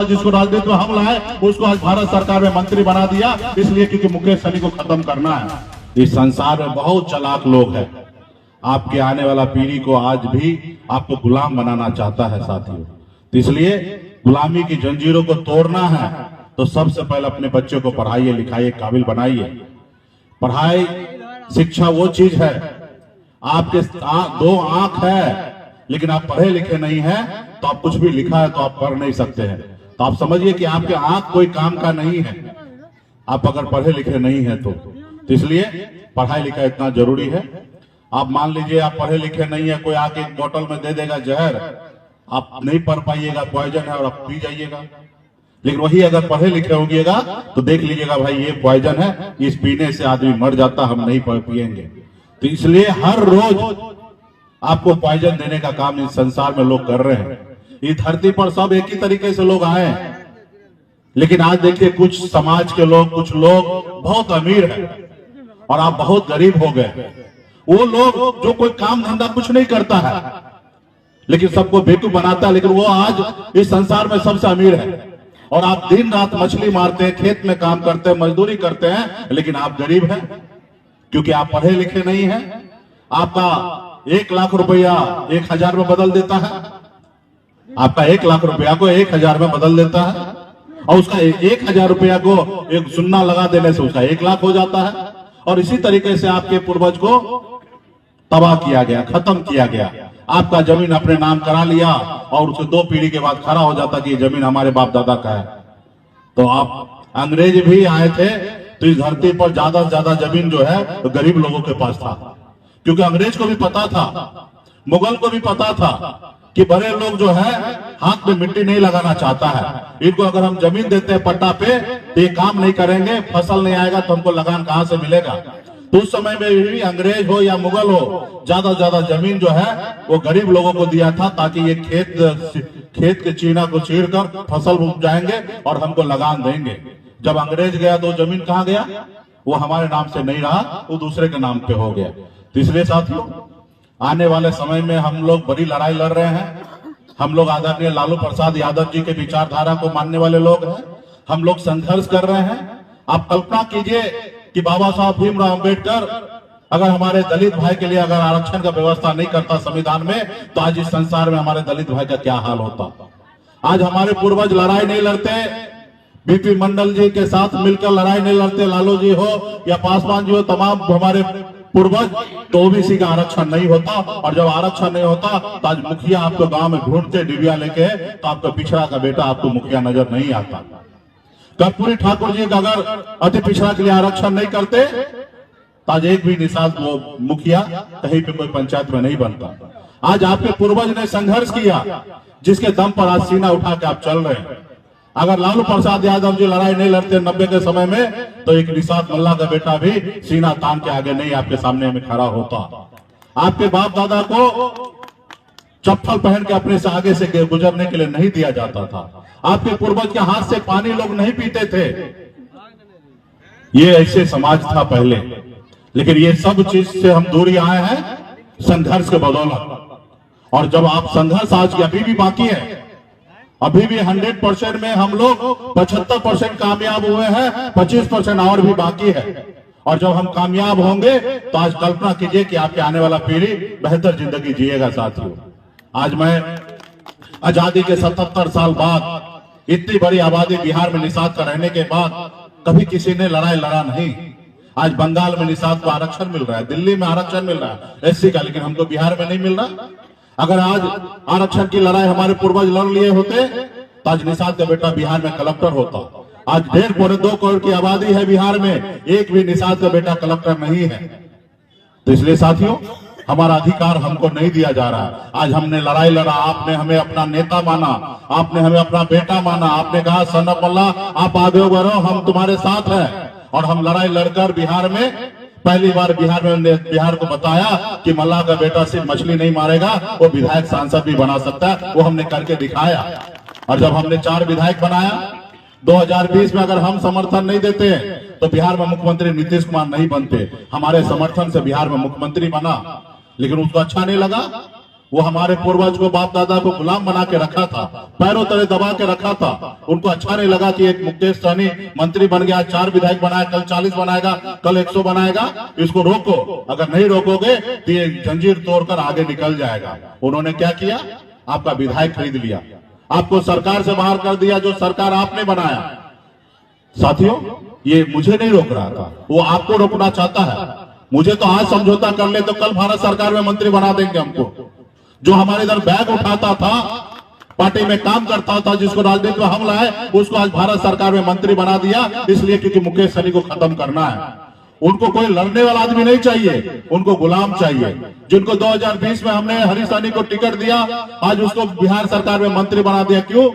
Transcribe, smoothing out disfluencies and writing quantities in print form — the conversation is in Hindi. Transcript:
जिसको राजनीति में हम लाए उसको आज भारत सरकार में मंत्री बना दिया, इसलिए क्योंकि मुकेश सहनी को खत्म करना है। इस संसार में बहुत चालाक लोग हैं, आपके आने वाला पीढ़ी को आज भी आपको गुलाम बनाना चाहता है साथियों। तो इसलिए गुलामी की जंजीरों को तोड़ना है तो सबसे पहले अपने बच्चों को पढ़ाइए लिखाइए, काबिल बनाइए। पढ़ाई शिक्षा वो चीज है, आपके दो आंख है लेकिन आप पढ़े लिखे नहीं हैं तो आप कुछ भी लिखा है तो आप पढ़ नहीं सकते हैं। तो आप समझिए कि आपके आंख कोई काम का नहीं है, आप अगर पढ़े लिखे नहीं है तो इसलिए पढ़ाई लिखाई इतना जरूरी है। आप मान लीजिए आप पढ़े लिखे नहीं है, कोई आके एक बोतल में दे देगा जहर, आप नहीं पढ़ पाइएगा, पॉइजन है और आप पी जाइएगा। लेकिन वही अगर पढ़े लिखे होगिएगा तो देख लीजिएगा भाई ये पॉइजन है, इस पीने से आदमी मर जाता, हम नहीं पिएंगे। तो इसलिए हर रोज आपको पॉइजन देने का काम इस संसार में लोग कर रहे हैं। इस धरती पर सब एक ही तरीके से लोग आए हैं, लेकिन आज देखिए कुछ समाज के लोग, कुछ लोग बहुत अमीर हैं और आप बहुत गरीब हो गए। वो लोग जो कोई काम धंधा कुछ नहीं करता है लेकिन सबको बेवकूफ बनाता है, लेकिन वो आज इस संसार में सबसे अमीर है। और आप दिन रात मछली मारते हैं, खेत में काम करते हैं, मजदूरी करते हैं, लेकिन आप गरीब हैं क्योंकि आप पढ़े लिखे नहीं हैं। आपका 1 लाख रुपया 1000 में बदल देता है, आपका 1 लाख रुपया को 1000 में बदल देता है और उसका 1000 रुपया को एक सुन्ना लगा देने से उसका 1 लाख हो जाता है। और इसी तरीके से आपके पूर्वज को तबाह किया गया, खत्म किया गया। आपका जमीन अपने नाम करा लिया और उसे 2 पीढ़ी के बाद खड़ा हो जाता कि ये जमीन हमारे बाप दादा का है। तो आप अंग्रेज भी आए थे तो इस धरती पर ज्यादा से ज्यादा जमीन जो है तो गरीब लोगों के पास था, क्योंकि अंग्रेज को भी पता था, मुगल को भी पता था कि बड़े लोग जो है हाथ में मिट्टी नहीं लगाना चाहता है। इनको अगर हम जमीन देते हैं पट्टा पे तो ये काम नहीं करेंगे, फसल नहीं आएगा तो हमको लगान कहां से मिलेगा। तो उस समय में भी अंग्रेज हो या मुगल हो, ज्यादा से ज्यादा जमीन जो है वो गरीब लोगों को दिया था ताकि ये खेत के चीना को चीरकर फसल उग जाएंगे और हमको लगान देंगे। जब अंग्रेज गया तो जमीन कहां गया, वो हमारे नाम से नहीं रहा, वो दूसरे के नाम पे हो गया। तो इसलिए साथियों आने वाले समय में हम लोग बड़ी लड़ाई लड़ रहे हैं। हम लोग आदरणीय लालू प्रसाद यादव जी के विचारधारा को मानने वाले लोग हैं, हम लोग संघर्ष कर रहे हैं। आप कल्पना कीजिए कि बाबा साहब भीमराव अंबेडकर अगर हमारे दलित भाई के लिए अगर आरक्षण का व्यवस्था नहीं करता संविधान में तो आज इस संसार में हमारे दलित भाई का क्या हाल होता। आज हमारे पूर्वज लड़ाई नहीं लड़ते, बीपी मंडल जी के साथ मिलकर लड़ाई नहीं लड़ते, लालू जी हो या पासवान जी हो, तमाम हमारे पूर्वज, तो ओबीसी का आरक्षण नहीं होता। और जब आरक्षण नहीं होता तो आज मुखिया आपको गांव में ढूंढते डिबिया लेके तो आपका पिछड़ा का बेटा आपको मुखिया नजर नहीं आता। कर्पूरी ठाकुर जी का अगर अति पिछड़ा के लिए आरक्षण नहीं करते तो आज एक भी निषाद वो मुखिया कहीं पे कोई पंचायत में नहीं बनता। आज आपके पूर्वज ने संघर्ष किया जिसके दम पर आज सीना उठा के आप चल रहे हैं। अगर लालू प्रसाद यादव जी लड़ाई नहीं लड़ते 90 के समय में तो एक निषाद मल्ला का बेटा भी सीना तान के आगे नहीं आपके सामने में खड़ा होता। आपके बाप दादा को चप्पल पहन के अपने से आगे से गुजरने के लिए नहीं दिया जाता था। आपके पूर्वज के हाथ से पानी लोग नहीं पीते थे। ये ऐसे समाज था पहले, लेकिन ये सब चीज से हम दूरी आए हैं संघर्ष के बदौलत। और जब आप संघर्ष आज अभी भी बाकी है, अभी भी 100% में हम लोग 75% कामयाब हुए हैं, 25% और भी बाकी है। और जब हम कामयाब होंगे तो आज कल्पना कीजिए कि आपके आने वाला पीढ़ी बेहतर जिंदगी जिएगा साथियों। आज मैं आजादी के 77 साल बाद इतनी बड़ी आबादी बिहार में निषाद का रहने के बाद कभी किसी ने लड़ाई लड़ा नहीं। आज बंगाल में निषाद को आरक्षण मिल रहा है, दिल्ली में आरक्षण मिल रहा है एससी का, लेकिन हमको बिहार में नहीं मिल रहा। अगर आज आरक्षण की लड़ाई हमारे पूर्वज लड़ लिए होते तो आज निषाद का बेटा बिहार में कलेक्टर होता। आज 1.5-2 करोड़ की आबादी है बिहार में, एक भी निषाद का बेटा कलेक्टर नहीं है। तो इसलिए साथियों हमारा अधिकार हमको नहीं दिया जा रहा। आज हमने लड़ाई लड़ा, आपने हमें अपना नेता माना, आपने हमें अपना बेटा माना, आपने कहा सन ऑफ अल्लाह आप आगे बढ़ो, हम तुम्हारे साथ हैं। और हम लड़ाई लड़कर बिहार में पहली बार बिहार को बताया कि मल्लाह का बेटा सिर्फ मछली नहीं मारेगा, वो विधायक सांसद भी बना सकता है। वो हमने करके दिखाया। और जब हमने 4 विधायक बनाया 2020 में, अगर हम समर्थन नहीं देते तो बिहार में मुख्यमंत्री नीतीश कुमार नहीं बनते। हमारे समर्थन से बिहार में मुख्यमंत्री बना, लेकिन उसको अच्छा नहीं लगा वो हमारे पूर्वज को, बाप दादा को गुलाम बना के रखा था, पैरों तले दबा के रखा था। उनको अच्छा नहीं लगा कि एक मुकेश सहनी मंत्री बन गया, 4 विधायक बनाया, कल 40 बनाएगा, कल 100 बनाएगा। इसको रोको, अगर नहीं रोकोगे तो ये जंजीर तोड़कर आगे निकल जाएगा। उन्होंने क्या किया? आपका विधायक खरीद लिया, आपको सरकार से बाहर कर दिया, जो सरकार आपने बनाया। साथियों, ये मुझे नहीं रोक रहा था, वो आपको रोकना चाहता है। मुझे तो आज समझौता कर ले तो कल भारत सरकार में मंत्री बना देंगे हमको। जो हमारे इधर बैग उठाता था, पार्टी में काम करता था, जिसको राजनीति में हम लाए, उसको आज भारत सरकार में मंत्री बना दिया, इसलिए क्योंकि मुकेश सहनी को खत्म करना है। उनको कोई लड़ने वाला आदमी नहीं चाहिए, उनको गुलाम चाहिए। जिनको 2020 में हमने हरीश सहनी को टिकट दिया, आज उसको बिहार सरकार में मंत्री बना दिया। क्यों?